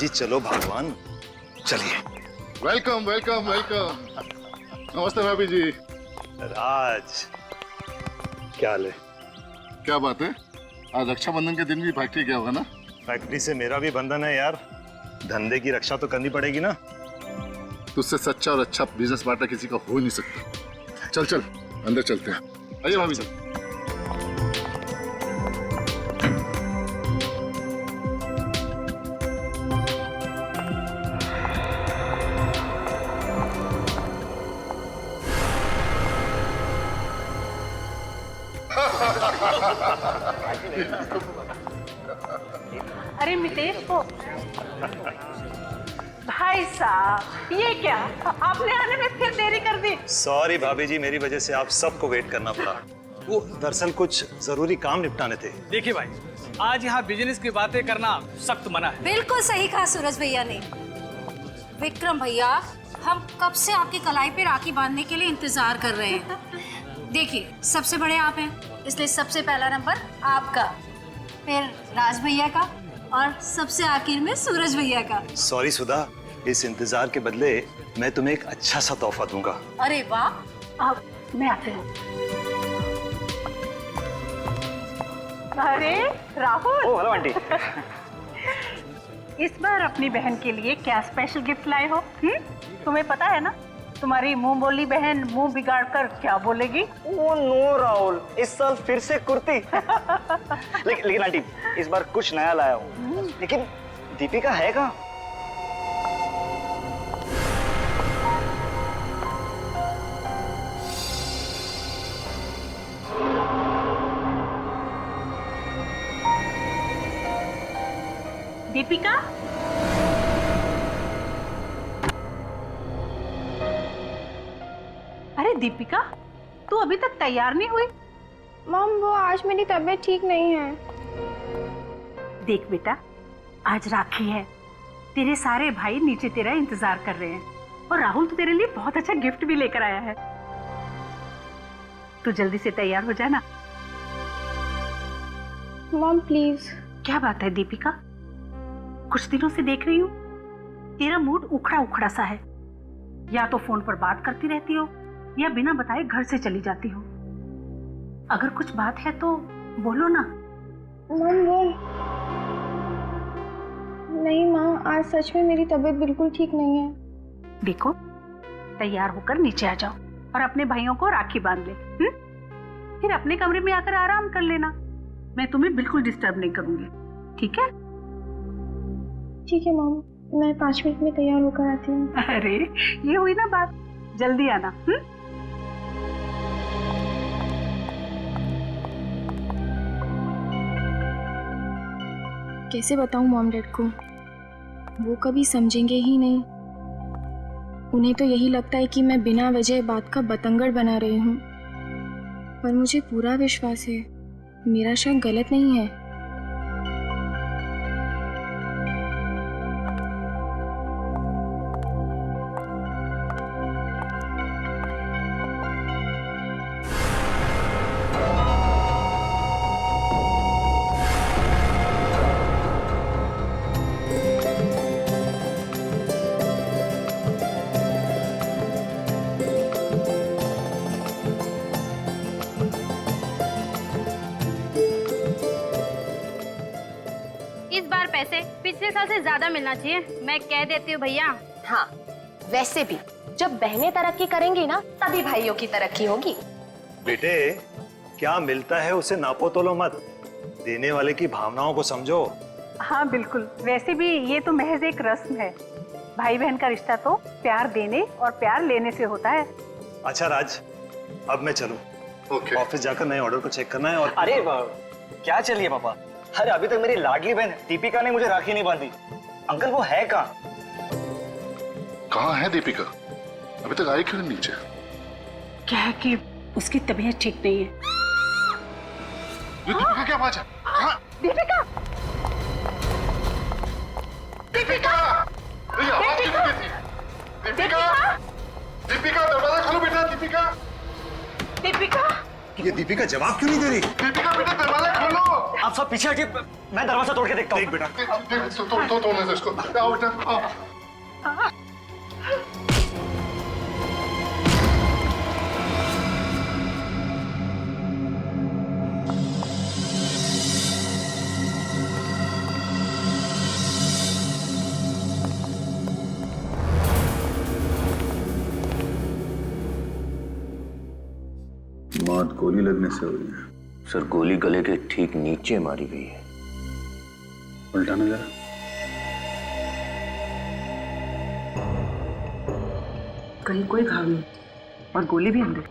जी चलो भगवान, चलिए। Welcome welcome welcome. नमस्ते भाभी जी। राज, क्या हाल है? क्या बात है, आज रक्षाबंधन के दिन भी फैक्ट्री गया होगा ना? फैक्ट्री से मेरा भी बंधन है यार, धंधे की रक्षा तो करनी पड़ेगी ना। तुझसे सच्चा और अच्छा बिजनेस पार्टनर किसी का हो ही नहीं सकता। चल चल अंदर चलते हैं, आइए भाभी जी। अरे मितेश को भाई साहब, ये क्या आपने आने में फिर देरी कर दी? सॉरी भाभी जी, मेरी वजह से आप सबको वेट करना पड़ा। वो दरअसल कुछ जरूरी काम निपटाने थे। देखिए भाई, आज यहाँ बिजनेस की बातें करना सख्त मना है। बिल्कुल सही कहा सूरज भैया ने। विक्रम भैया, हम कब से आपकी कलाई पे राखी बांधने के लिए इंतजार कर रहे हैं। देखिए, सबसे बड़े आप हैं, इसलिए सबसे पहला नंबर आपका, फिर राज भैया का और सबसे आखिर में सूरज भैया का। सॉरी सुधा, इस इंतजार के बदले मैं तुम्हें एक अच्छा सा तोहफा दूंगा। अरे वाह, अब मैं आती हूँ। अरे राहुल। ओ हेलो आंटी। इस बार अपनी बहन के लिए क्या स्पेशल गिफ्ट लाए हो? तुम्हें पता है ना, तुम्हारी मुंह बोली बहन मुंह बिगाड़ कर क्या बोलेगी? ओ नो राहुल, इस साल फिर से कुर्ती। लेकिन आंटी, इस बार कुछ नया लाया हूँ। लेकिन दीपिका है कहाँ? दीपिका? अरे दीपिका, तू अभी तक तैयार नहीं हुई? मॉम, वो आज मेरी तबीयत ठीक नहीं है। देख बेटा, आज राखी है, तेरे सारे भाई नीचे तेरा इंतजार कर रहे हैं और राहुल तो तेरे लिए बहुत अच्छा गिफ्ट भी लेकर आया है। तू जल्दी से तैयार हो जाना। Mom please. क्या बात है दीपिका, कुछ दिनों से देख रही हूँ तेरा मूड उखड़ा उखड़ा सा है। या तो फोन पर बात करती रहती हो या बिना बताए घर से चली जाती हो। अगर कुछ बात है तो बोलो ना। मॉम वो नहीं माँ, आज सच में मेरी तबीयत बिल्कुल ठीक नहीं है। देखो, तैयार होकर नीचे आ जाओ और अपने भाइयों को राखी बांध ले। फिर अपने कमरे में आकर आराम कर लेना, मैं तुम्हें बिल्कुल डिस्टर्ब नहीं करूंगी, ठीक है? ठीक है मॉम, मैं 5 मिनट में तैयार होकर आती हूँ। अरे ये हुई ना बात, जल्दी आना। कैसे बताऊँ मॉम डैड को, वो कभी समझेंगे ही नहीं। उन्हें तो यही लगता है कि मैं बिना वजह बात का बतंगड़ बना रही हूँ, पर मुझे पूरा विश्वास है मेरा शक गलत नहीं है। इस बार पैसे पिछले साल से ज्यादा मिलना चाहिए, मैं कह देती हूँ भैया। हाँ, वैसे भी जब बहनें तरक्की करेंगी ना, तभी भाइयों की तरक्की होगी। बेटे, क्या मिलता है उसे नापो तोलो मत, देने वाले की भावनाओं को समझो। हाँ बिल्कुल, वैसे भी ये तो महज एक रस्म है। भाई बहन का रिश्ता तो प्यार देने और प्यार लेने से होता है। अच्छा राज, अब मैं चलूं। ओके। ऑफिस जाकर नए ऑर्डर को चेक करना है। और अरे वाह, क्या चलिए पापा। अरे अभी तक मेरी लाडली बहन दीपिका ने मुझे राखी नहीं बांधी। अंकल वो है कहाँ? कहाँ है दीपिका? अभी तक आई क्यों नहीं नीचे? क्या है कि उसकी तबीयत ठीक नहीं है। ये दीपिका क्या आवाज है? कहाँ? दीपिका! दीपिका! ये आवाज किसकी थी? दीपिका! दीपिका दरवाजा खोलो बेटा, दीपिका! दीपिका! ये दीपिका जवाब क्यों नहीं दे रही? दीपिका बेटा दरवाजा खोलो। आप सब पीछे हटिए, मैं दरवाजा तोड़ के देखता हूँ। देख बेटा, तोड़ने दो इसको। आओ बेटा आओ। मौत गोली लगने से हुई है सर। गोली गले के ठीक नीचे मारी गई है। उल्टाना जरा। कहीं कोई घाव नहीं और गोली भी अंदर।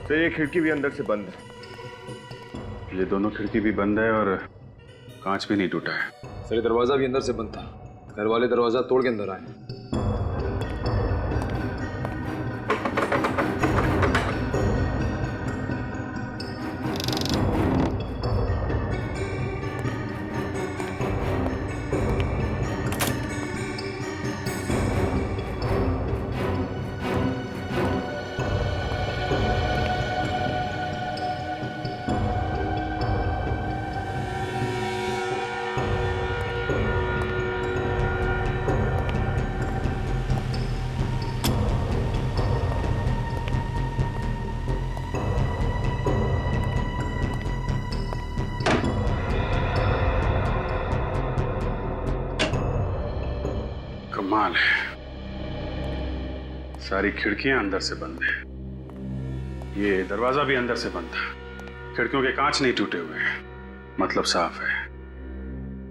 तो ये खिड़की भी अंदर से बंद है। ये दोनों खिड़की भी बंद है और कांच भी नहीं टूटा है। सर ये दरवाजा भी अंदर से बंद था। घर वाले दरवाजा तोड़ के अंदर आए। कमाल है, सारी खिड़कियां अंदर से बंद है। ये दरवाजा भी अंदर से बंद था। खिड़कियों के कांच नहीं टूटे हुए हैं, मतलब साफ है।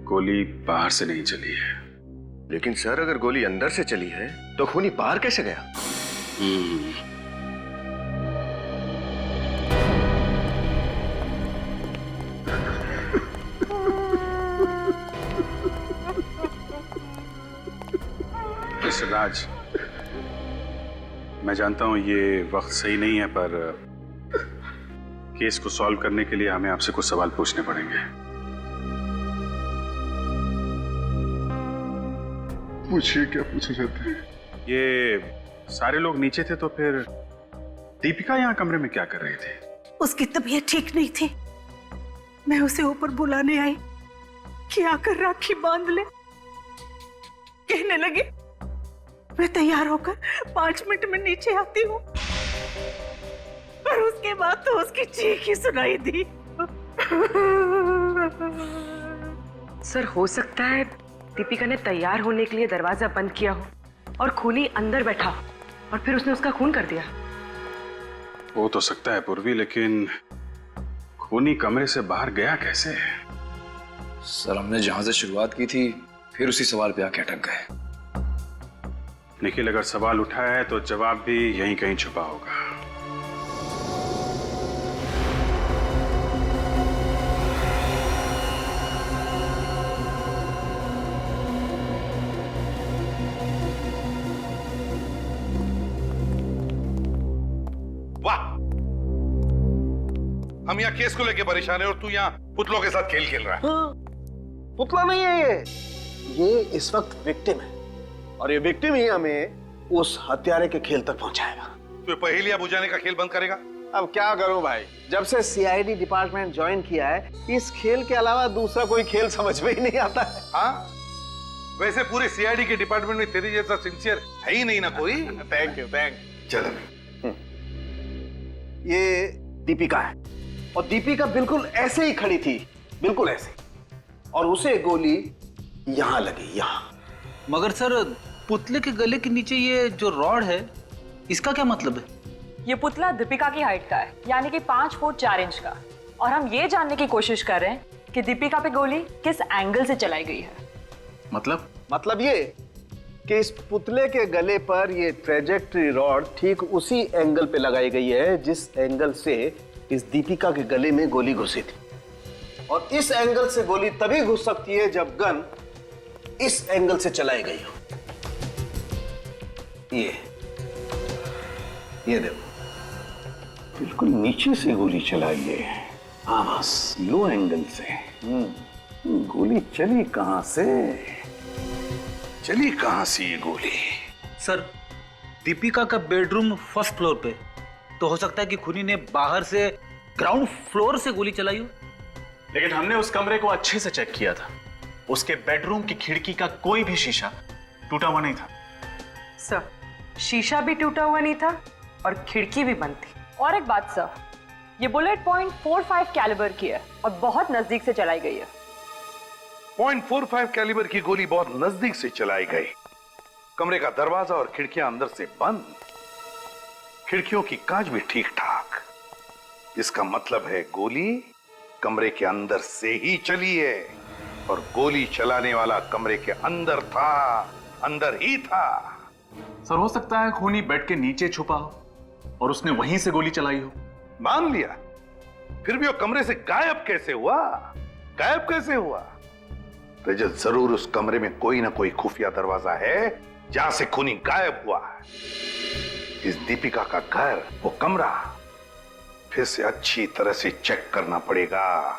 गोली बाहर से नहीं चली है। लेकिन सर अगर गोली अंदर से चली है तो खूनी बाहर कैसे गया? मिस्टर राज, मैं जानता हूं ये वक्त सही नहीं है, पर केस को सॉल्व करने के लिए हमें आपसे कुछ सवाल पूछने पड़ेंगे। पूछिए, क्या पूछना चाहते हैं? ये सारे लोग नीचे थे तो फिर दीपिका यहाँ कमरे में क्या कर रही थी? उसकी तबीयत ठीक नहीं थी। मैं उसे ऊपर बुलाने आई कि आकर राखी बांध ले। कहने लगी मैं तैयार होकर 5 मिनट में नीचे आती हूँ, और उसके बाद तो उसकी चीख ही सुनाई दी। सर हो सकता है दीपिका ने तैयार होने के लिए दरवाजा बंद किया हो और खूनी अंदर बैठा हो और फिर उसने उसका खून कर दिया। हो तो सकता है पूर्वी, लेकिन खूनी कमरे से बाहर गया कैसे? सर हमने जहां से शुरुआत की थी फिर उसी सवाल पे आके अटक गए। निखिल, अगर सवाल उठाया है तो जवाब भी यहीं कहीं छुपा होगा। वाह, हम यहाँ केस को लेके परेशान है और तू यहाँ पुतलों के साथ खेल रहा है। पुतला नहीं है ये इस वक्त विक्टिम है, और ये विक्टिम ही हमें उस हत्यारे के खेल तक पहुंचाएगा। तो पहेलियां बुझाने का खेल बंद करेगा? अब क्या करूं भाई, जब से सीआईडी डिपार्टमेंट ज्वाइन किया है इस खेल के अलावा दूसरा कोई खेल समझ में ही नहीं आता है। हाँ, वैसे पूरे सीआईडी के डिपार्टमेंट में तेरे जैसा सिंसियर है ही नहीं ना कोई। Thank you. चलो, ये दीपिका है, और दीपिका बिल्कुल ऐसे ही खड़ी थी, बिल्कुल ऐसे, और उसे गोली यहां लगी, यहां। मगर सर पुतले के गले के नीचे ये जो रॉड है इसका क्या मतलब है? ये पुतला दीपिका की हाइट का है, यानी कि 5 फुट 4 इंच का, और हम ये जानने की कोशिश कर रहे हैं कि दीपिका पे गोली किस एंगल से चलाई गई है। मतलब ये कि इस पुतले के गले पर ये ट्रेजेक्टरी रॉड ठीक उसी एंगल पे लगाई गई है जिस एंगल से इस दीपिका के गले में गोली घुसी थी, और इस एंगल से गोली तभी घुस सकती है जब गन इस एंगल से चलाई गई हो। ये देखो, बिल्कुल नीचे से गोली चलाई है। हाँ बस, लो एंगल से। गोली चली कहां से? चली कहां से ये गोली? सर, दीपिका का बेडरूम फर्स्ट फ्लोर पे, तो हो सकता है कि खूनी ने बाहर से ग्राउंड फ्लोर से गोली चलाई हो। लेकिन हमने उस कमरे को अच्छे से चेक किया था। उसके बेडरूम की खिड़की का कोई भी शीशा टूटा हुआ नहीं था। सर, शीशा भी टूटा हुआ नहीं था और खिड़की भी बंद थी। और एक बात सर, ये बुलेट .45 कैलिबर की है और बहुत नजदीक से चलाई गई है। .45 कैलिबर की गोली बहुत नजदीक से चलाई गई। कमरे का दरवाजा और खिड़कियां अंदर से बंद, खिड़कियों की कांच भी ठीक ठाक। इसका मतलब है गोली कमरे के अंदर से ही चली है और गोली चलाने वाला कमरे के अंदर था, अंदर ही था। सर, हो सकता है खूनी बेड के नीचे छुपा हो और उसने वहीं से गोली चलाई हो। मान लिया, फिर भी वो कमरे से गायब कैसे हुआ? गायब कैसे हुआ? रजत, जरूर उस कमरे में कोई ना कोई खुफिया दरवाजा है जहां से खूनी गायब हुआ है। इस दीपिका का घर, वो कमरा फिर से अच्छी तरह से चेक करना पड़ेगा।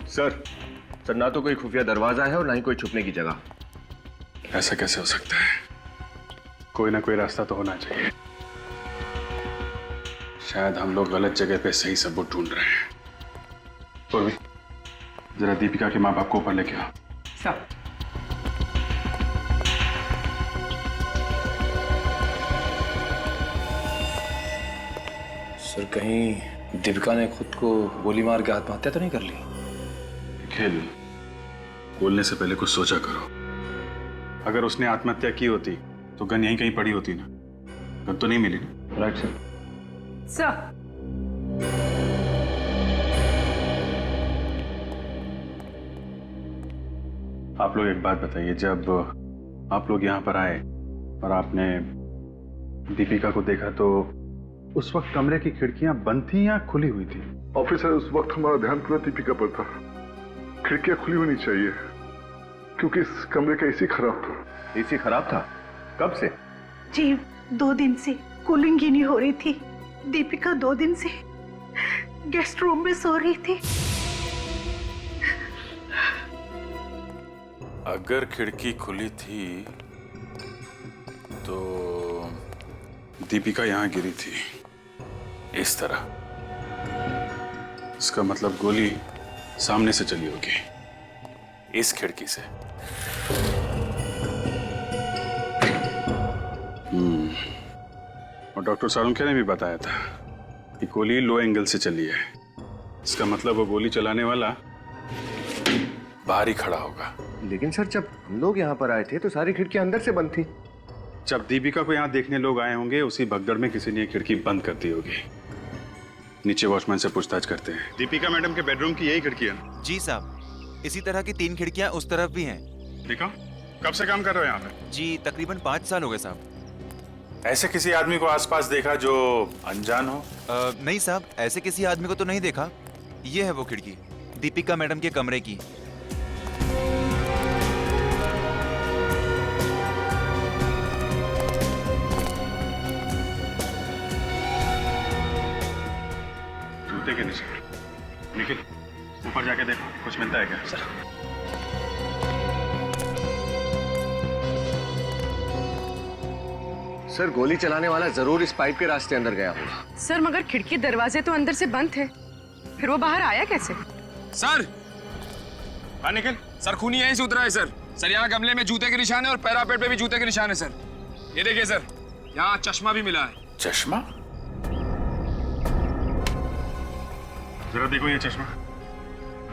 सर, ना तो कोई खुफिया दरवाजा है और ना ही कोई छुपने की जगह। ऐसा कैसे हो सकता है? कोई ना कोई रास्ता तो होना चाहिए। शायद हम लोग गलत जगह पे सही सबूत ढूंढ रहे हैं। पूर्वी, जरा दीपिका के माँ बाप को ऊपर लेके आओ। सर, सर, कहीं दीपिका ने खुद को गोली मार के आत्महत्या तो नहीं कर ली? खेल, बोलने से पहले कुछ सोचा करो। अगर उसने आत्महत्या की होती तो गन यहीं कहीं पड़ी होती ना। गन तो नहीं मिली ना। Right sir. सर, आप लोग एक बात बताइए, जब आप लोग यहाँ पर आए और आपने दीपिका को देखा तो उस वक्त कमरे की खिड़कियां बंद थी या खुली हुई थी? ऑफिसर, उस वक्त हमारा ध्यान पूरा दीपिका पर था। खिड़कियां खुली होनी चाहिए क्योंकि इस कमरे का एसी खराब था। एसी खराब था? कब से? जी, 2 दिन से कूलिंग ही नहीं हो रही थी। दीपिका 2 दिन से गेस्ट रूम में सो रही थी। अगर खिड़की खुली थी तो दीपिका यहां गिरी थी इस तरह। इसका मतलब गोली सामने से चली होगी, इस खिड़की से। और डॉक्टर सालुंखे ने भी बताया था कि गोली लो एंगल से चली है। इसका मतलब वो गोली चलाने वाला बाहर ही खड़ा होगा। लेकिन सर, जब हम लोग यहाँ पर आए थे तो सारी खिड़कियां अंदर से बंद थी। जब दीपिका को यहाँ देखने लोग आए होंगे, उसी भगदड़ में किसी ने खिड़की बंद कर दी होगी। नीचे वॉचमैन से पूछताछ करते हैं। दीपिका मैडम के बेडरूम की यही खिड़की है? जी साहब, इसी तरह की 3 खिड़कियां उस तरफ भी हैं। देखो, कब से काम कर रहे हो यहाँ पे? जी, तकरीबन 5 साल हो गए साहब। ऐसे किसी आदमी को आसपास देखा जो अनजान हो? नहीं साहब, ऐसे किसी आदमी को तो नहीं देखा। ये है वो खिड़की, दीपिका मैडम के कमरे की। जूते के निशान। निखिल, ऊपर जाके देखो, कुछ मिलता है क्या? सर, सर, गोली चलाने वाला जरूर इस पाइप के रास्ते अंदर गया होगा। सर, मगर खिड़की दरवाजे तो अंदर से बंद थे, फिर वो बाहर आया कैसे? सर, हाँ निखिल। सर, खूनी यहीं से उतरा है सर। सर, यहाँ गमले में जूते के निशान है और पैरापेट पे भी जूते के निशान है सर। ये देखिए सर, यहाँ चश्मा भी मिला है। चश्मा? जरा देखो ये चश्मा।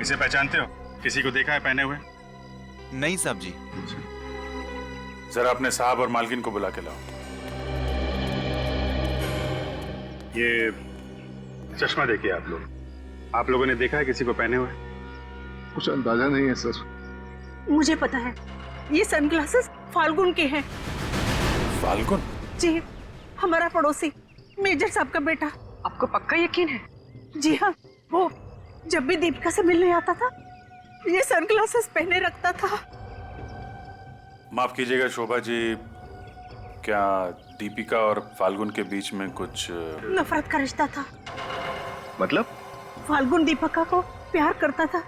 इसे पहचानते हो? किसी को देखा है पहने हुए? नहीं साहब जी। जरा अपने साहब और मालकिन को बुला के लाओ। ये चश्मा देखिए आप लोगों ने देखा है किसी को पहने हुए? कुछ अंदाजा नहीं है सर। मुझे पता है, ये सनग्लासेस फाल्गुन के हैं। फाल्गुन? जी, हमारा पड़ोसी मेजर साहब का बेटा। आपको पक्का यकीन है? जी हाँ, वो जब भी दीपिका से मिलने आता था ये सनग्लासेस पहने रखता था। माफ कीजिएगा शोभा जी, क्या दीपिका और फाल्गुन के बीच में कुछ नफरत का रिश्ता था? मतलब? फाल्गुन दीपिका को प्यार करता था,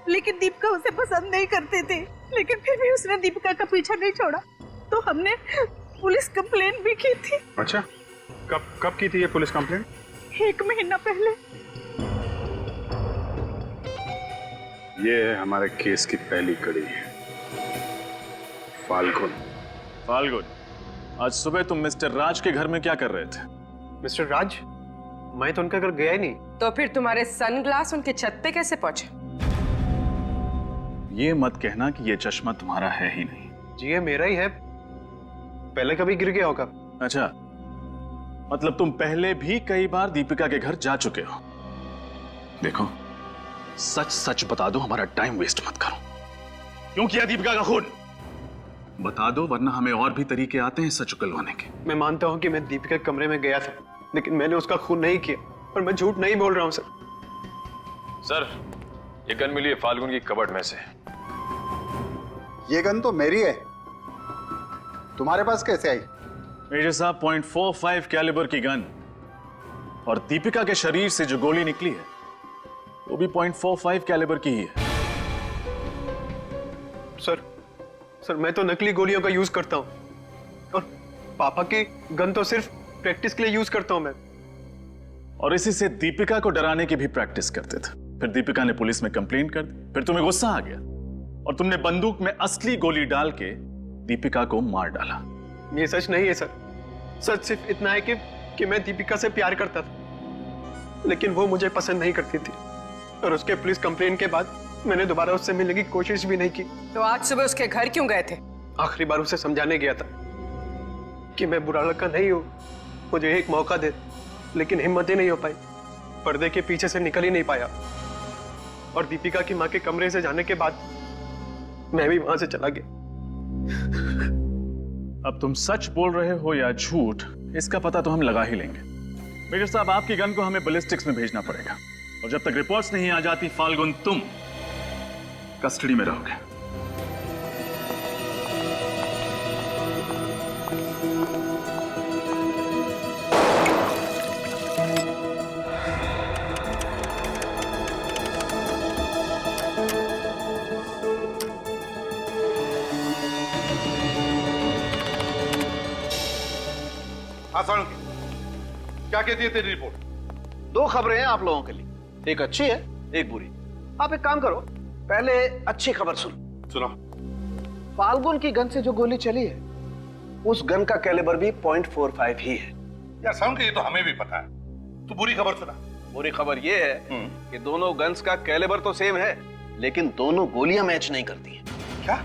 लेकिन दीपिका उसे पसंद नहीं करते थे। लेकिन फिर भी उसने दीपिका का पीछा नहीं छोड़ा, तो हमने पुलिस कंप्लेंट भी की थी। अच्छा, कब की थी ये पुलिस कंप्लेंट? 1 महीना पहले। ये है हमारे केस की पहली कड़ी। फाल्गुन। फाल्गुन, आज सुबह तुम मिस्टर राज के घर में क्या कर रहे थे? मिस्टर राज? मैं तो उनके घर गया ही नहीं। तो फिर तुम्हारे सनग्लास उनके छत पे कैसे पहुंचे? ये मत कहना कि ये चश्मा तुम्हारा है ही नहीं। जी ये मेरा ही है, पहले कभी गिर गया होगा। अच्छा, मतलब तुम पहले भी कई बार दीपिका के घर जा चुके हो। देखो, सच सच बता दो, हमारा टाइम वेस्ट मत करो। क्यों किया दीपिका का खून? बता दो, वरना हमें और भी तरीके आते हैं सच उगलवाने के। मैं मानता हूँ कि मैं दीपिका के कमरे में गया था, लेकिन मैंने उसका खून नहीं किया, और मैं झूठ नहीं बोल रहा हूँ सर। सर, ये गन मिली है फाल्गुन की कबर्ड में से। ये गन तो मेरी है, तुम्हारे पास कैसे आई? मेजर साहब, .45 कैलिबर की गन और दीपिका के शरीर से जो गोली निकली है वो भी .45 कैलिबर की ही है। सर मैं तो नकली गोलियों का यूज करता हूँ, और पापा की गन तो सिर्फ प्रैक्टिस के लिए यूज करता हूँ मैं। और इसी से दीपिका को डराने की भी प्रैक्टिस करते थे। फिर दीपिका ने पुलिस में कंप्लेंट कर दी, फिर तुम्हें गुस्सा आ गया और तुमने बंदूक में असली गोली डाल के दीपिका को मार डाला। ये सच नहीं है सर। सच सिर्फ इतना है कि मैं दीपिका से प्यार करता था, लेकिन वो मुझे पसंद नहीं करती थी, और उसके पुलिस कंप्लेंट के बाद मैंने दोबारा उससे मिलने की कोशिश भी नहीं की। तो आज सुबह उसके घर क्यों गए थे? आखिरी बार उसे समझाने गया था कि मैं बुरा लड़का नहीं हूँ, मुझे एक मौका दे, लेकिन हिम्मत ही नहीं हो पाई। पर्दे के पीछे से निकल ही नहीं पाया, और दीपिका की माँ के कमरे से जाने के बाद मैं भी वहां से चला गया। अब तुम सच बोल रहे हो या झूठ, इसका पता तो हम लगा ही लेंगे। मेजर साहब, आपकी गन को हमें बैलिस्टिक्स में भेजना पड़ेगा, और जब तक रिपोर्ट्स नहीं आ जाती फाल्गुन, तुम कस्टडी में रहोगे। क्या कहती है तेरी रिपोर्ट? 2 खबरें हैं आप लोगों के लिए, एक अच्छी है एक बुरी। आप एक काम करो, पहले अच्छी खबर सुनो। फाल्गुन की गन से जो गोली चली है, उस गन का कैलिबर भी .45 ही है। यार साउंड ये तो हमें भी पता है, तो बुरी खबर सुना। बुरी खबर ये है कि दोनों गन्स का कैलिबर तो सेम है, लेकिन दोनों गोलियां मैच नहीं करती हैं। क्या?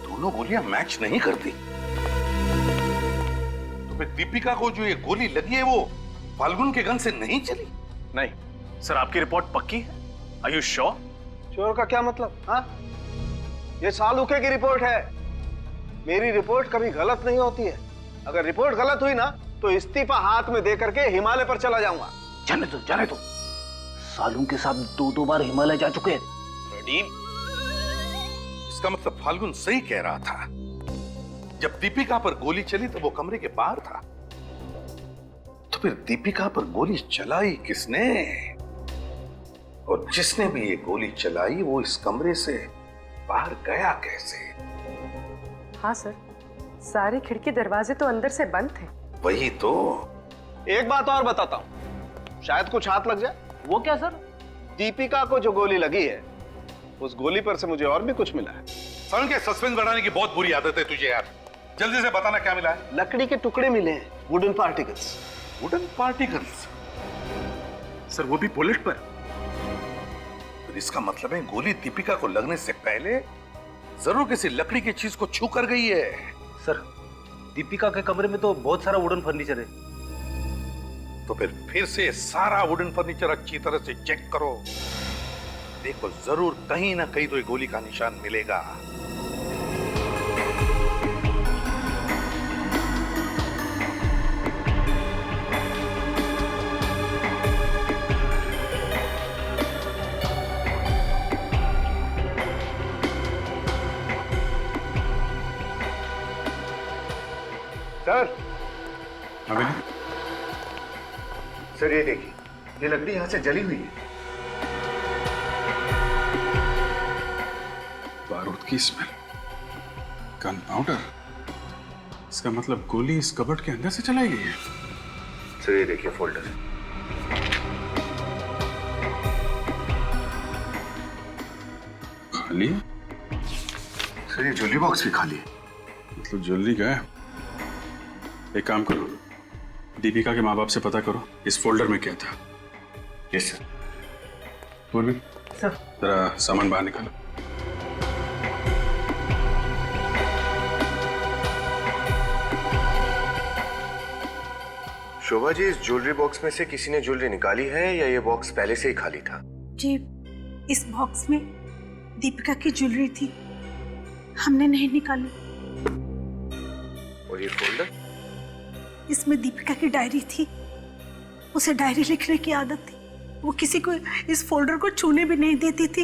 दोनों गोलियां मैच नहीं करती? तो फिर दीपिका को जो ये गोली लगी है वो फाल्गुन के गन से नहीं चली? नहीं। सर, आपकी रिपोर्ट पक्की है? Are you sure? श्योर का क्या मतलब? हाँ, ये सालुके की रिपोर्ट है। मेरी रिपोर्ट कभी गलत नहीं होती है। अगर रिपोर्ट गलत हुई ना, तो इस्तीफा हाथ में दे करके हिमालय पर चला जाऊंगा। जाने दो। सालू के साथ 2 बार हिमालय जा चुके हैं। इसका मतलब फाल्गुन सही कह रहा था। जब दीपिका पर गोली चली तो वो कमरे के बाहर था, तो फिर दीपिका पर गोली चलाई किसने? और जिसने भी ये गोली चलाई वो इस कमरे से बाहर गया कैसे? हाँ सर, सारे खिड़की दरवाजे तो अंदर से बंद थे। वही तो। एक बात और बताता हूँ, शायद कुछ हाथ लग जाए। वो क्या सर? दीपिका को जो गोली लगी है, उस गोली पर से मुझे और भी कुछ मिला है। साउंड के सस्पेंस बढ़ाने की बहुत बुरी आदत है तुझे यार। जल्दी से बताना क्या मिला है? लकड़ी के टुकड़े मिले हैं, wooden particles. Wooden particles? Sir, वो भी बुलेट पर? तो इसका मतलब है गोली दीपिका को लगने से पहले जरूर किसी लकड़ी की चीज को छू कर गई है। सर, दीपिका के कमरे में तो बहुत सारा वुडन फर्नीचर है। तो फिर से सारा वुडन फर्नीचर अच्छी तरह से चेक करो। देखो जरूर कहीं ना कहीं तो ये गोली का निशान मिलेगा। सर अबे सर ये देखिए, ये लकड़ी यहां से जली हुई है। बारूद की स्मेल, गन पाउडर। इसका मतलब गोली इस कबर्ड के अंदर से चलाई गई है। सर ये देखिए फोल्डर। खाली है? सर ये ज्वेलरी बॉक्स भी खाली है। मतलब ज्वेलरी का है। एक काम करो, दीपिका के माँ बाप से पता करो इस फोल्डर में क्या था। Yes sir. पूर्वी सर जरा सामान बाहर निकालो। शोभा जी, इस ज्वेलरी बॉक्स में से किसी ने ज्वेलरी निकाली है या ये बॉक्स पहले से ही खाली था? जी, इस बॉक्स में दीपिका की ज्वेलरी थी, हमने नहीं निकाली। और ये फोल्डर? इसमें दीपिका की डायरी थी, उसे डायरी लिखने की आदत थी, वो किसी को इस फोल्डर को छूने भी नहीं देती थी।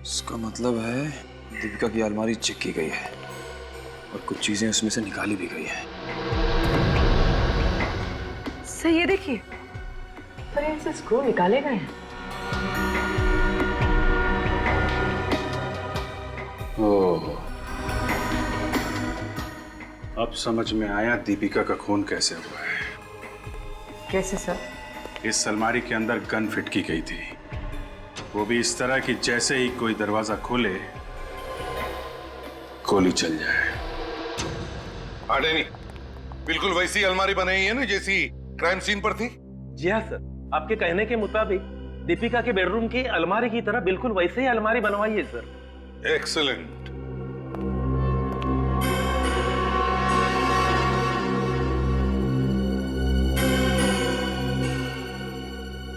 इसका मतलब है दीपिका की अलमारी चेक की गई है और कुछ चीजें उसमें से निकाली भी गई है। सर ये देखिए, पर इनसे स्क्रू निकाले गए हैं। ओह, अब समझ में आया दीपिका का खून कैसे हुआ है। कैसे सर? इस अलमारी के अंदर गन फिट की गई थी, वो भी इस तरह कि जैसे ही कोई दरवाजा खोले गोली चल जाए। हाँ डैनी, बिल्कुल वैसी अलमारी बनाई है ना जैसी क्राइम सीन पर थी। जी हाँ सर, आपके कहने के मुताबिक दीपिका के बेडरूम की अलमारी की तरह बिल्कुल वैसे ही अलमारी बनवाई है सर। एक्सीलेंट।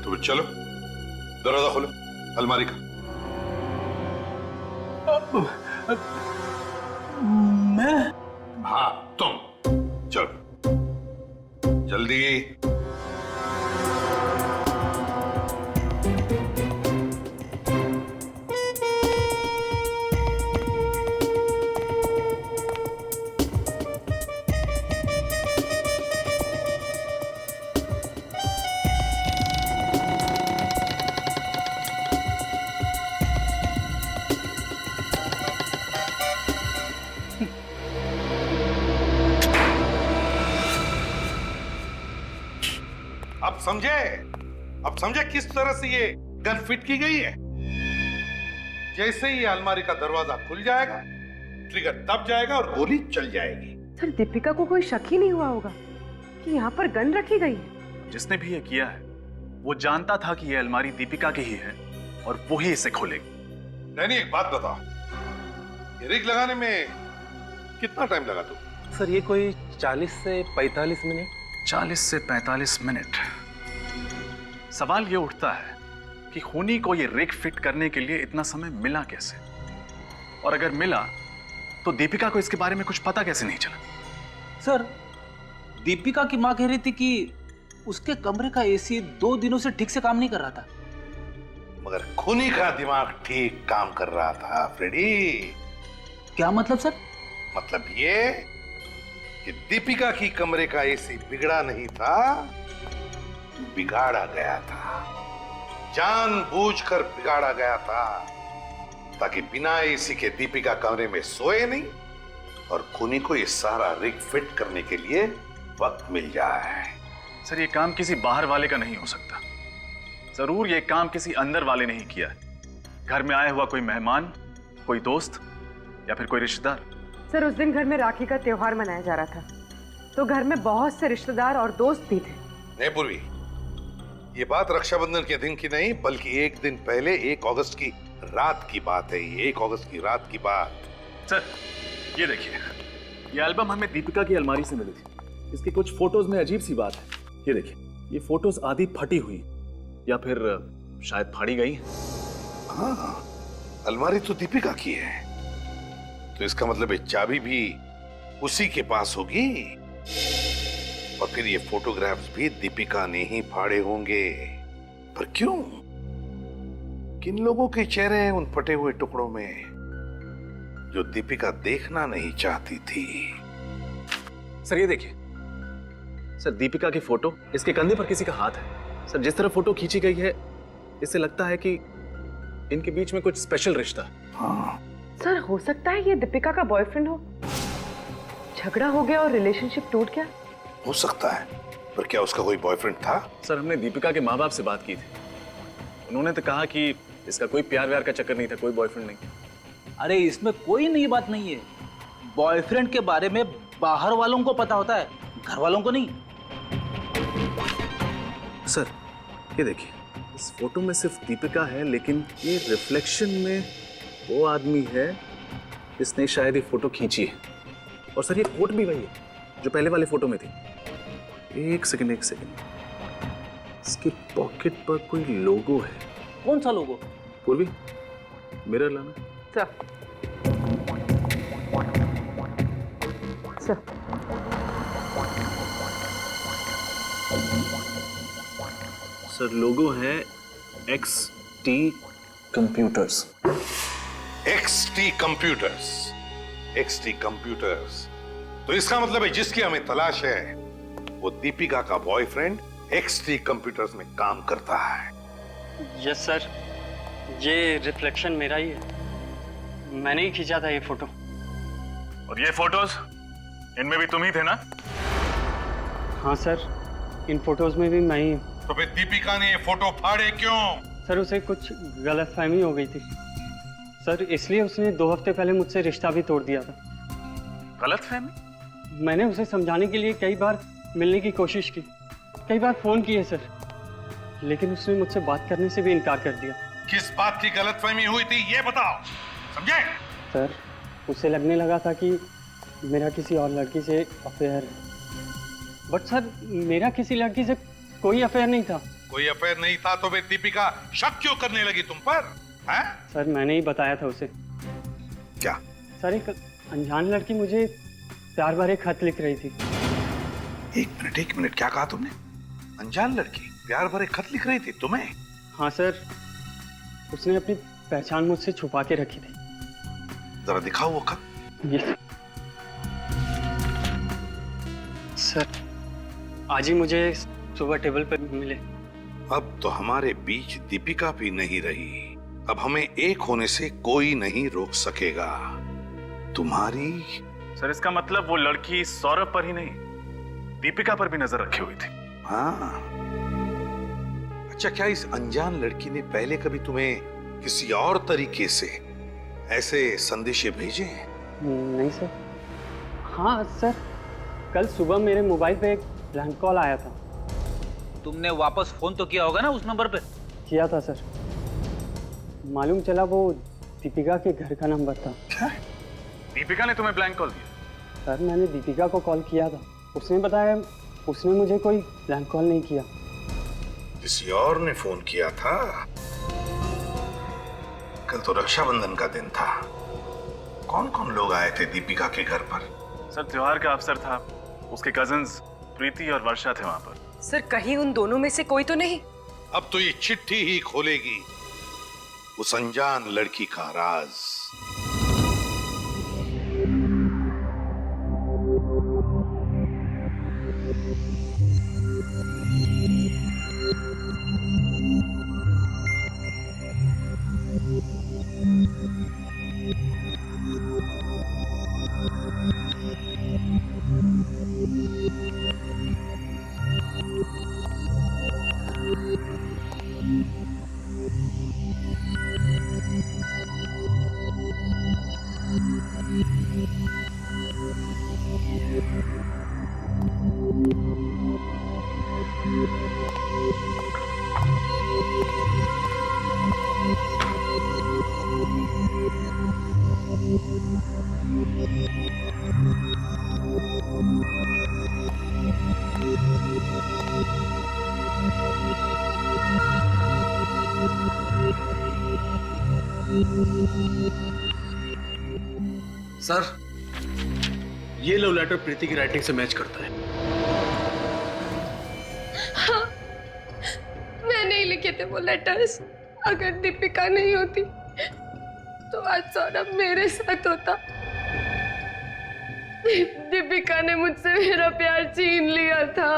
तो चलो दरवाजा खोलो अलमारी का। मैं? हाँ तुम, चलो जल्दी। अब समझे किस तरह से ये गन फिट की गई है। जैसे ही अलमारी का दरवाजा खुल जाएगा, ट्रिगर दब जाएगा और गोली चल जाएगी। सर दीपिका को कोई शक ही नहीं हुआ होगा कि यहाँ पर गन रखी गई है। जिसने भी ये किया है वो जानता था कि ये अलमारी दीपिका की ही है और वो ही इसे खोलेगी। नहीं, एक बात बताओ, ये रिग लगाने में कितना टाइम लगा तू? सर ये कोई 40 से 45 मिनट। 40 से 45 मिनट। सवाल ये उठता है कि खूनी को ये रिग फिट करने के लिए इतना समय मिला कैसे, और अगर मिला तो दीपिका को इसके बारे में कुछ पता कैसे नहीं चला? सर, दीपिका की मां कह रही थी कि उसके कमरे का एसी 2 दिनों से ठीक से काम नहीं कर रहा था। मगर खूनी का दिमाग ठीक काम कर रहा था फ्रेडी। क्या मतलब सर? मतलब ये कि दीपिका की कमरे का एसी बिगड़ा नहीं था, बिगाड़ा गया था, जानबूझकर बिगाड़ा गया था, ताकि बिना एसी के दीपिका कमरे में सोए नहीं और खूनी को ये सारा रिग फिट करने के लिए वक्त मिल जाए। सर ये काम किसी बाहर वाले का नहीं हो सकता। जरूर ये काम किसी अंदर वाले ने ही किया है। घर में आया हुआ कोई मेहमान, कोई दोस्त या फिर कोई रिश्तेदार। सर उस दिन घर में राखी का त्योहार मनाया जा रहा था, तो घर में बहुत से रिश्तेदार और दोस्त भी थे। नहीं पूर्वी, ये बात रक्षाबंधन के दिन की नहीं बल्कि एक दिन पहले 1 अगस्त की रात की बात है। ये 1 अगस्त की रात की बात। सर ये देखिए, ये एल्बम हमें दीपिका की अलमारी से मिली थी। इसकी कुछ फोटोज में अजीब सी बात है। ये देखिए, ये फोटोज आधी फटी हुई या फिर शायद फाड़ी गई। हाँ, अलमारी तो दीपिका की है, तो इसका मतलब ये चाबी भी उसी के पास होगी और फिर ये फोटोग्राफ्स भी दीपिका ने ही फाड़े होंगे। पर क्यों? किन लोगों के चेहरे हैं उन फटे हुए टुकड़ों में जो दीपिका देखना नहीं चाहती थी? सर ये देखिए सर, दीपिका की फोटो, इसके कंधे पर किसी का हाथ है। सर जिस तरह फोटो खींची गई है इससे लगता है कि इनके बीच में कुछ स्पेशल रिश्ता। हाँ। सर हो सकता है ये दीपिका का बॉयफ्रेंड हो, झगड़ा हो गया और रिलेशनशिप टूट गया। हो सकता है, पर क्या उसका कोई बॉयफ्रेंड था? सर हमने दीपिका के माँ बाप से बात की थी, उन्होंने तो कहा कि इसका कोई प्यार व्यार का चक्कर नहीं था, कोई बॉयफ्रेंड नहीं। अरे इसमें कोई नई बात नहीं है। बॉयफ्रेंड के बारे में बाहर वालों को पता होता है, घर वालों को नहीं। सर ये देखिए, इस फोटो में सिर्फ दीपिका है, लेकिन ये रिफ्लेक्शन में वो आदमी है जिसने शायद ये फोटो खींची है। और सर ये कोट भी वही है जो पहले वाले फोटो में थी। एक सेकंड, इसकी पॉकेट पर कोई लोगो है। कौन सा लोगो? पूर्वी मिरर लाना। सर लोगो है XT computers. XT computers, XT computers. तो इसका मतलब है जिसकी हमें तलाश है वो दीपिका का बॉयफ्रेंड XT कंप्यूटर्स में काम करता है। यस सर, ये रिफ्लेक्शन मेरा ही है, मैंने ही खींचा था ये फोटो। और ये फोटोज, इनमें भी तुम ही थे ना? हाँ सर, इन फोटोज में भी मैं ही हूँ। तो फिर दीपिका ने ये फोटो फाड़े क्यों? सर उसे कुछ गलतफहमी हो गई थी सर, इसलिए उसने 2 हफ्ते पहले मुझसे रिश्ता भी तोड़ दिया था। गलतफहमी? मैंने उसे समझाने के लिए कई बार मिलने की कोशिश की, कई बार फोन किए सर, लेकिन उसने मुझसे बात करने से भी इनकार कर दिया। किस बात की गलतफहमी हुई थी ये बताओ, समझे? सर उसे लगने लगा था कि मेरा किसी और लड़की से अफेयर है, बट सर मेरा किसी लड़की से कोई अफेयर नहीं था। कोई अफेयर नहीं था तो फिर दीपिका शक क्यों करने लगी तुम पर? हैं? सर मैंने ही बताया था उसे। क्या? सर एक अनजान लड़की मुझे प्यार भरे खत लिख रही थी। एक मिनट, क्या कहा तुमने? अनजान लड़की प्यार भरे खत लिख रही थी तुम्हें? हाँ सर, उसने अपनी पहचान मुझसे छुपा के रखी थी। जरा दिखाओ वो खत। यस सर, आज ही मुझे सुबह टेबल पर मिले। अब तो हमारे बीच दीपिका भी नहीं रही, अब हमें एक होने से कोई नहीं रोक सकेगा। तुम्हारी? सर इसका मतलब वो लड़की सौरभ पर ही नहीं, दीपिका पर भी नजर रखी हुई थी। हाँ। अच्छा, क्या इस अनजान लड़की ने पहले कभी तुम्हें किसी और तरीके से ऐसे संदेशे भेजे हैं? नहीं सर। हाँ सर, कल सुबह मेरे मोबाइल पे एक ब्लैंक कॉल आया था। तुमने वापस फोन तो किया होगा ना उस नंबर पे? किया था सर, मालूम चला वो दीपिका के घर का नंबर था। दीपिका ने तुम्हें ब्लैंक कॉल दिया? सर मैंने दीपिका को कॉल किया था, उसने बताया उसने मुझे कोई ब्लैंक कॉल नहीं किया। किसी और ने फोन किया था? कल तो रक्षाबंधन का दिन था, कौन कौन लोग आए थे दीपिका के घर पर? सर त्योहार का अवसर था, उसके कजिन्स प्रीति और वर्षा थे वहां पर। सर कहीं उन दोनों में से कोई तो नहीं? अब तो ये चिट्ठी ही खोलेगी उस अनजान लड़की का राज। सर, ये लव लेटर प्रीति की राइटिंग से मैच करता है। हाँ, मैंने ही लिखे थे वो लेटर्स। अगर दीपिका नहीं होती तो आज सौरभ मेरे साथ होता। दीपिका ने मुझसे मेरा प्यार छीन लिया था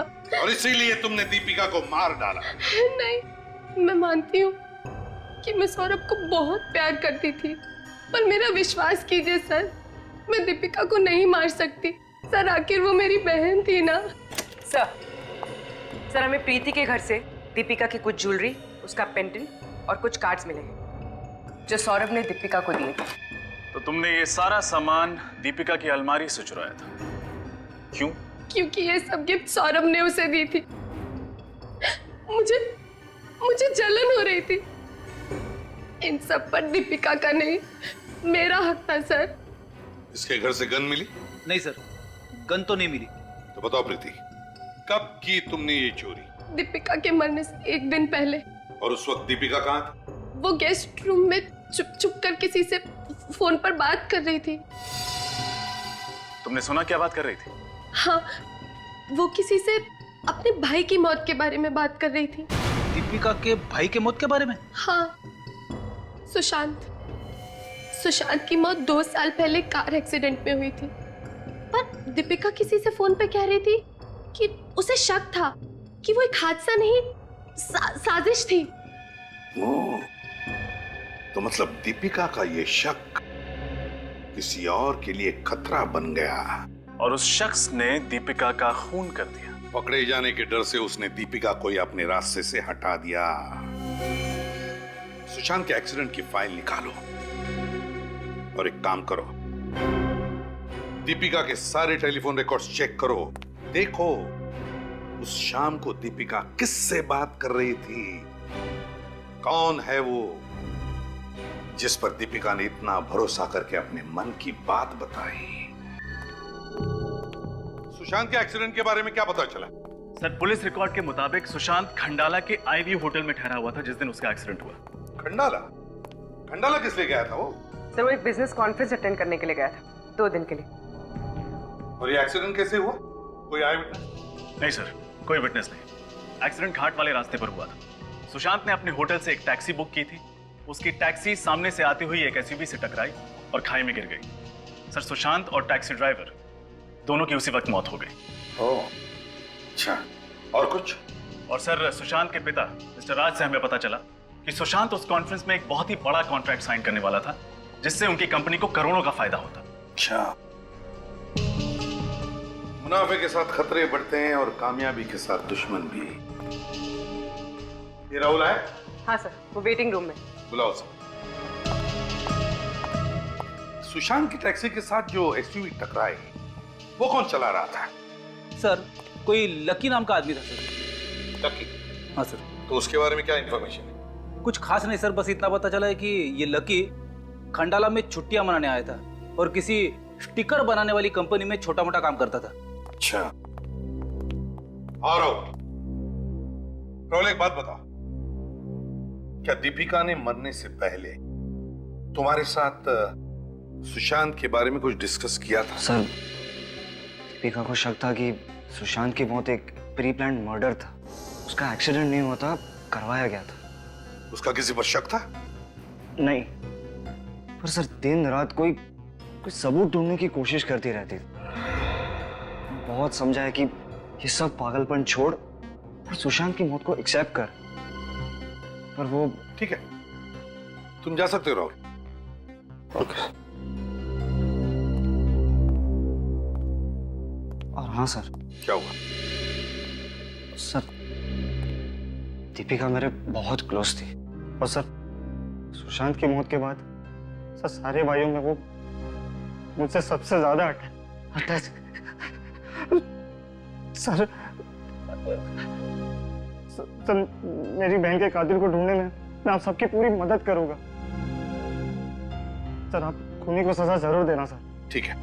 और इसीलिए तुमने दीपिका को मार डाला। नहीं, मैं मानती हूँ कि मैं सौरभ को बहुत प्यार करती थी, पर मेरा विश्वास कीजिए सर, मैं दीपिका को नहीं मार सकती। सर, आखिर वो मेरी बहन थी ना। सर, हमें प्रीति के घर से दीपिका की कुछ ज्वेलरी, उसका पेंडेंट और कुछ कार्ड्स मिले हैं जो सौरभ ने दीपिका को दिए थे। तो तुमने ये सारा सामान दीपिका की अलमारी से चुराया था, क्यों? क्योंकि ये सब गिफ्ट सौरभ ने उसे दी थी। मुझे जलन हो रही थी। इन सब पर दीपिका का नहीं, मेरा हक था सर। इसके घर से गन मिली? नहीं सर, गन तो नहीं मिली। तो बताओ प्रीति, कब की तुमने ये चोरी? दीपिका के मरने से एक दिन पहले। और उस वक्त दीपिका कहाँ थी? वो गेस्ट रूम में चुप कर किसी से फोन पर बात कर रही थी। तुमने सुना क्या बात कर रही थी? हाँ, वो किसी से अपने भाई की मौत के बारे में बात कर रही थी। दीपिका के भाई के मौत के बारे में? हाँ, सुशांत की मौत 2 साल पहले कार एक्सीडेंट में हुई थी। पर दीपिका किसी से फोन पे कह रही थी कि उसे शक था कि वो एक हादसा नहीं, साजिश थी। तो मतलब दीपिका का ये शक किसी और के लिए खतरा बन गया और उस शख्स ने दीपिका का खून कर दिया। पकड़े जाने के डर से उसने दीपिका को अपने रास्ते से हटा दिया। सुशांत के एक्सीडेंट की फाइल निकालो और एक काम करो, दीपिका के सारे टेलीफोन रिकॉर्ड्स चेक करो। देखो उस शाम को दीपिका किससे बात कर रही थी, कौन है वो जिस पर दीपिका ने इतना भरोसा करके अपने मन की बात बताई। सुशांत के एक्सीडेंट के बारे में क्या पता चला? सर, पुलिस रिकॉर्ड के मुताबिक सुशांत खंडाला के आईवी होटल में ठहरा हुआ था जिस दिन उसका एक्सीडेंट हुआ। खंडाला किस लिए गया था वो? सर, वो एक बिजनेस कॉन्फ्रेंस अटेंड करने के लिए गया था 2 दिन के लिए। और ये एक्सीडेंट कैसे हुआ? कोई आई विटनेस? नहीं सर, कोई विटनेस नहीं। एक्सीडेंट घाट वाले रास्ते पर हुआ था। सुशांत ने अपने होटल से एक टैक्सी बुक की थी। उसकी टैक्सी सामने से आती हुई एक एसयूवी से टकराई और खाई में गिर गई। सर, सुशांत और टैक्सी ड्राइवर दोनों की उसी वक्त मौत हो गई। ओह, अच्छा। और कुछ? और सर, सुशांत के पिता मिस्टर राज से हमें पता चला कि सुशांत उस कॉन्फ्रेंस में एक बहुत ही बड़ा कॉन्ट्रैक्ट साइन करने वाला था जिससे उनकी कंपनी को करोड़ों का फायदा होता। अच्छा, मुनाफे के साथ खतरे बढ़ते हैं और कामयाबी के साथ दुश्मन भी। ये राहुल है? हाँ सर, वो वेटिंग रूम में। बुलाओ सर। सुशांत की टैक्सी के साथ जो एसयूवी टकराई वो कौन चला रहा था? सर, कोई लकी नाम का आदमी था सर। लकी? हाँ सर। तो उसके बारे में क्या इंफॉर्मेशन है? कुछ खास नहीं सर, बस इतना पता चला है कि ये लकी खंडाला में छुट्टियां मनाने आया था और किसी स्टिकर बनाने वाली कंपनी में छोटा मोटा काम करता था। अच्छा। और राहुल, एक बात बताओ, क्या दीपिका ने मरने से पहले तुम्हारे साथ सुशांत के बारे में कुछ डिस्कस किया था? सर, दीपिका को शक था कि सुशांत की मौत एक प्री प्लान्ड मर्डर था। उसका एक्सीडेंट नहीं हुआ था, करवाया गया था। उसका किसी पर शक था? नहीं, पर सर दिन रात कोई सबूत ढूंढने की कोशिश करती रहती थी। बहुत समझाया कि ये सब पागलपन छोड़ और सुशांत की मौत को एक्सेप्ट कर, पर वो। ठीक है, तुम जा सकते हो राहुल। ओके। और हाँ सर। क्या हुआ? सर, दीपिका मेरे बहुत क्लोज थी और सर सुशांत की मौत के बाद सर सारे भाइयों में वो मुझसे सबसे ज्यादा अटैच। सर मेरी बहन के कातिल को ढूंढने में मैं आप सबकी पूरी मदद करूंगा। सर, आप खूनी को सजा जरूर देना सर। ठीक है।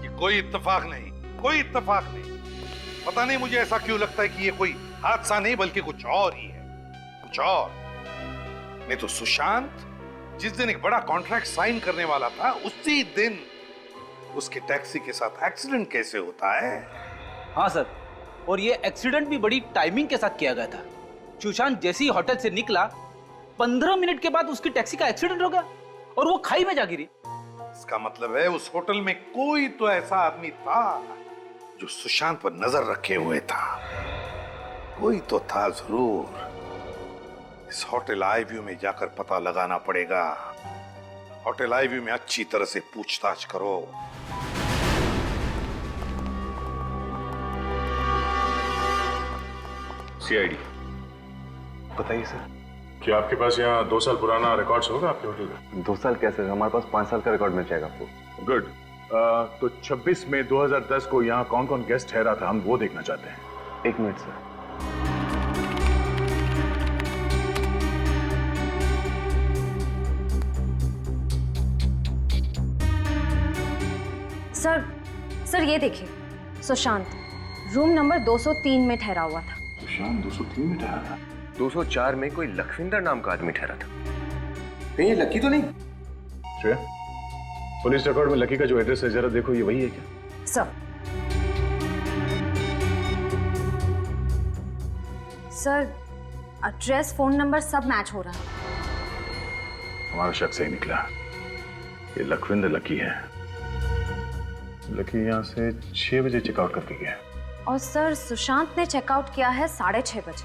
ये कोई इत्तेफाक नहीं, कोई इत्तेफाक नहीं। पता नहीं मुझे ऐसा क्यों लगता है कि ये कोई हादसा नहीं बल्कि कुछ और ही है, कुछ और। नहीं तो सुशांत जिस दिन एक बड़ा कॉन्ट्रैक्ट साइन करने वाला था उसी दिन उसके टैक्सी के साथ एक्सीडेंट कैसे होता है? हाँ सर, और ये एक्सीडेंट भी बड़ी टाइमिंग के साथ किया गया था। सुशांत जैसे ही होटल से निकला 15 मिनट के बाद उसकी टैक्सी का एक्सीडेंट हो गया और वो खाई में जा गिरी। इसका मतलब है उस होटल में कोई तो ऐसा आदमी था जो सुशांत पर नजर रखे हुए था। कोई तो था जरूर। इस होटल आईव्यू में जाकर पता लगाना पड़ेगा। होटल आईव्यू में अच्छी तरह से पूछताछ करो। सीआईडी। बताइए सर। क्या आपके पास यहाँ 2 साल पुराना रिकॉर्ड्स होगा आपके होटल का? 2 साल कैसे? हमारे पास 5 साल का रिकॉर्ड मिल जाएगा आपको। गुड। तो 26 मई 2010 को यहाँ कौन कौन गेस्ट ठहरा था, हम वो देखना चाहते हैं। 1 मिनट सर। सर ये देखिए, सुशांत रूम नंबर 203 में ठहरा हुआ था। सुशांत 203 में ठहरा था? 204 में कोई लखविंदर नाम का आदमी ठहरा था। कहीं ये लकी तो नहीं? श्रेया, पुलिस रिकॉर्ड में लकी का जो एड्रेस है जरा देखो, ये वही है क्या? सर एड्रेस, फोन नंबर सब मैच हो रहा है। हमारा शक सही निकला। ये लखविंदर लकी है। लकी यहाँ से 6 बजे चेकआउट करके गया। और सर सुशांत ने चेकआउट किया है 6:30 बजे।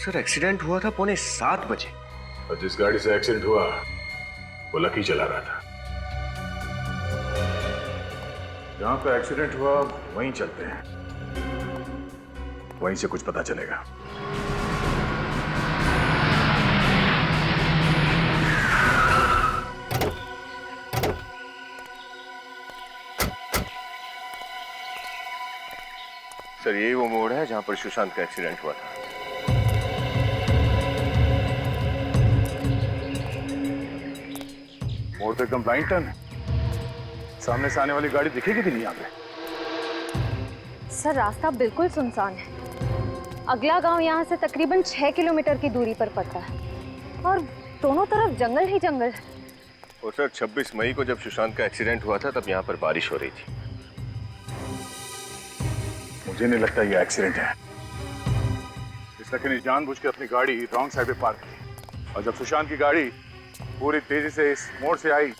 सर एक्सीडेंट हुआ था 6:45 बजे। और जिस गाड़ी से एक्सीडेंट हुआ वो लकी चला रहा था। जहां पे एक्सीडेंट हुआ वहीं चलते हैं, वहीं से कुछ पता चलेगा। सर यही वो मोड़ है जहां पर सुशांत का एक्सीडेंट हुआ था। मोड़ तो एकदम ब्लाइंड टर्न है। सामने से आने वाली गाड़ी दिखेगी भी नहीं यहाँ पे। सर रास्ता बिल्कुल सुनसान है। अगला गांव यहाँ से तकरीबन 6 किलोमीटर की दूरी पर पड़ता है और दोनों तरफ जंगल ही जंगल है। और सर 26 मई को जब सुशांत का एक्सीडेंट हुआ था तब यहाँ पर बारिश हो रही थी। मुझे नहीं लगता ये एक्सीडेंट है। इस लकी ने जानबूझ के अपनी गाड़ी रॉन्ग साइड पे पार्क की और जब सुशांत की गाड़ी पूरी तेजी से इस मोड़ से आई,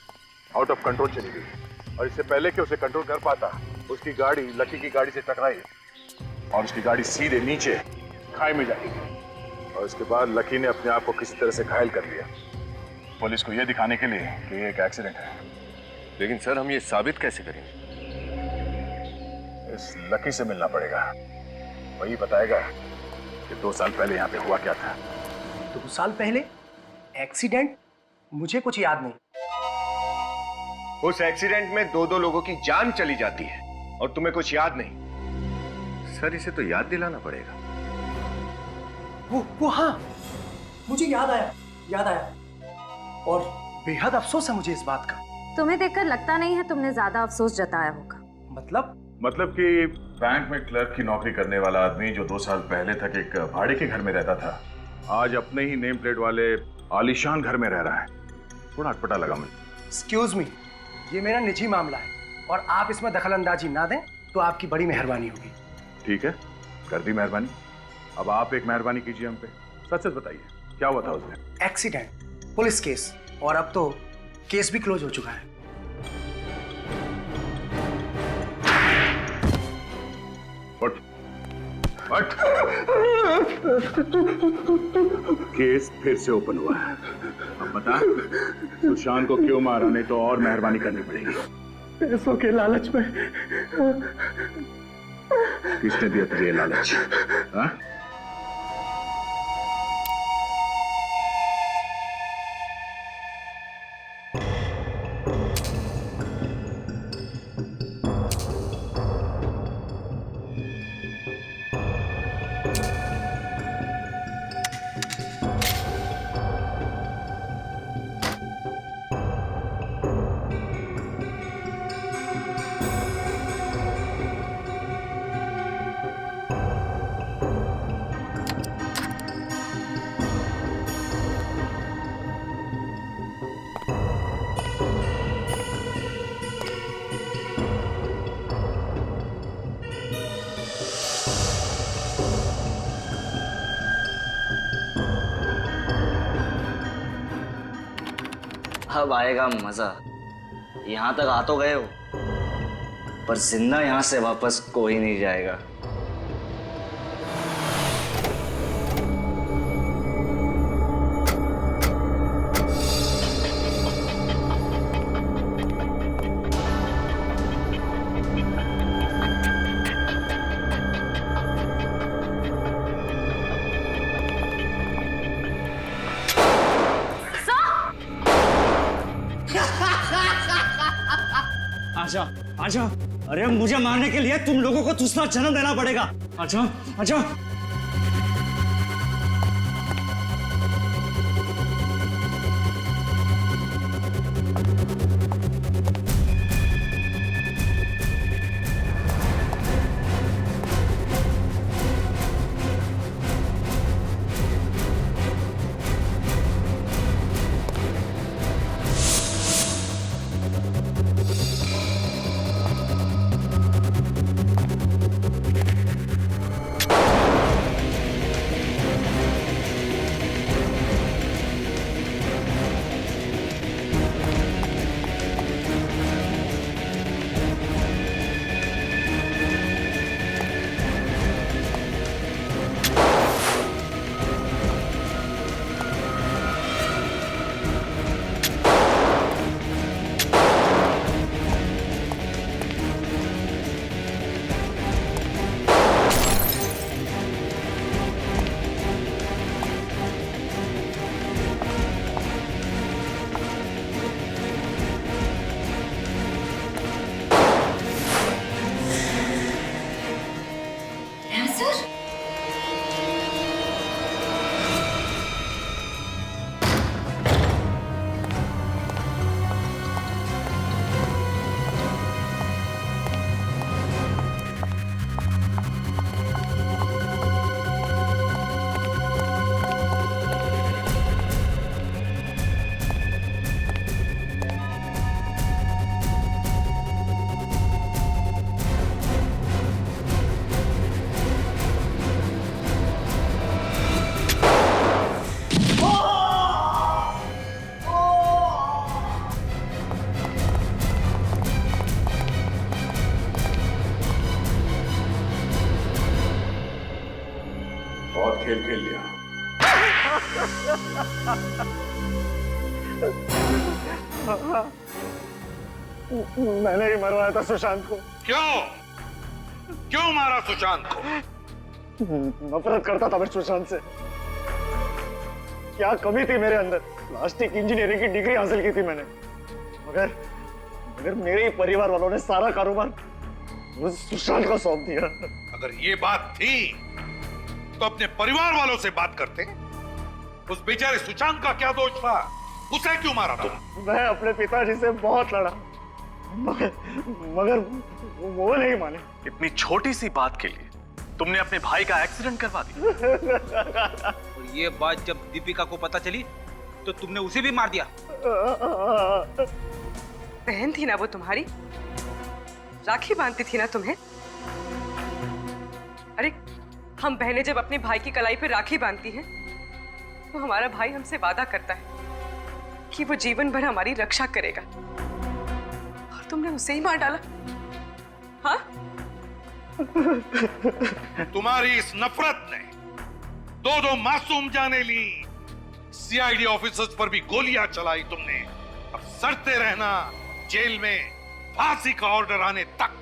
आउट ऑफ कंट्रोल चली गई और इससे पहले कि उसे कंट्रोल कर पाता उसकी गाड़ी लकी की गाड़ी से टकराई और उसकी गाड़ी सीधे नीचे खाई में जाती गई और उसके बाद लकी ने अपने आप को किसी तरह से घायल कर लिया, पुलिस को यह दिखाने के लिए कि ये एक एक्सीडेंट है। लेकिन सर हम ये साबित कैसे करेंगे? इस लकी से मिलना पड़ेगा, वही बताएगा कि 2 साल पहले यहाँ पे हुआ क्या था। 2 साल पहले एक्सीडेंट? मुझे कुछ याद नहीं। उस एक्सीडेंट में 2 लोगों की जान चली जाती है और तुम्हें कुछ याद नहीं। सर इसे तो याद दिलाना पड़ेगा। वो हाँ, मुझे याद आया और बेहद अफसोस है मुझे इस बात का। तुम्हें देखकर लगता नहीं है तुमने ज्यादा अफसोस जताया होगा। मतलब कि बैंक में क्लर्क की नौकरी करने वाला आदमी जो 2 साल पहले तक एक भाड़े के घर में रहता था, आज अपने ही नेम प्लेट वाले आलीशान घर में रह रहा है। थोड़ा अटपटा लगा मुझे। एक्सक्यूज मी, ये मेरा निजी मामला है और आप इसमें दखल अंदाजी ना दें तो आपकी बड़ी मेहरबानी होगी। ठीक है, कर दी मेहरबानी। अब आप एक मेहरबानी कीजिए हम पे। सच सच बताइए क्या हुआ था उस दिन? एक्सीडेंट, पुलिस केस और अब तो केस भी क्लोज हो चुका है। What? केस फिर से ओपन हुआ है। अब बता सुशांत को क्यों मारा, नहीं तो और मेहरबानी करनी पड़ेगी। पैसों के लालच में। किसने दिया तुझे ये लालच? हाँ? अब आएगा मजा। यहाँ तक आ तो गए हो, पर जिंदा यहाँ से वापस कोई नहीं जाएगा। आजा, आजा। अरे मुझे मारने के लिए तुम लोगों को दूसरा जन्म देना पड़ेगा। आजा, आजा। बहुत खेल खेल लिया। मैंने ही मरवाया था सुशांत को। क्यों? क्यों मारा सुशांत को? नफरत करता था मैं सुशांत से। क्या कमी थी मेरे अंदर? प्लास्टिक इंजीनियरिंग की डिग्री हासिल की थी मैंने, मगर मगर मेरे ही परिवार वालों ने सारा कारोबार उस सुशांत को सौंप दिया। अगर ये बात थी तो अपने परिवार वालों से बात करते। उस बेचारे सुशांत का क्या दोष था? उसे क्यों मारा तुम? मैं अपने पिताजी से बहुत लड़ा, मगर वो नहीं माने। इतनी छोटी सी बात के लिए तुमने अपने भाई का एक्सीडेंट करवा दिया। और ये बात जब दीपिका को पता चली तो तुमने उसे भी मार दिया। बहन थी ना वो तुम्हारी, राखी बांधती थी ना तुम्हें। अरे हम बहनें जब अपने भाई की कलाई पे राखी बांधती हैं तो हमारा भाई हमसे वादा करता है कि वो जीवन भर हमारी रक्षा करेगा, और तुमने उसे ही मार डाला। हाँ? तुम्हारी इस नफरत ने दो मासूम जाने ली। सीआईडी ऑफिसर्स पर भी गोलियां चलाई तुमने। अब सड़ते रहना जेल में फांसी का ऑर्डर आने तक।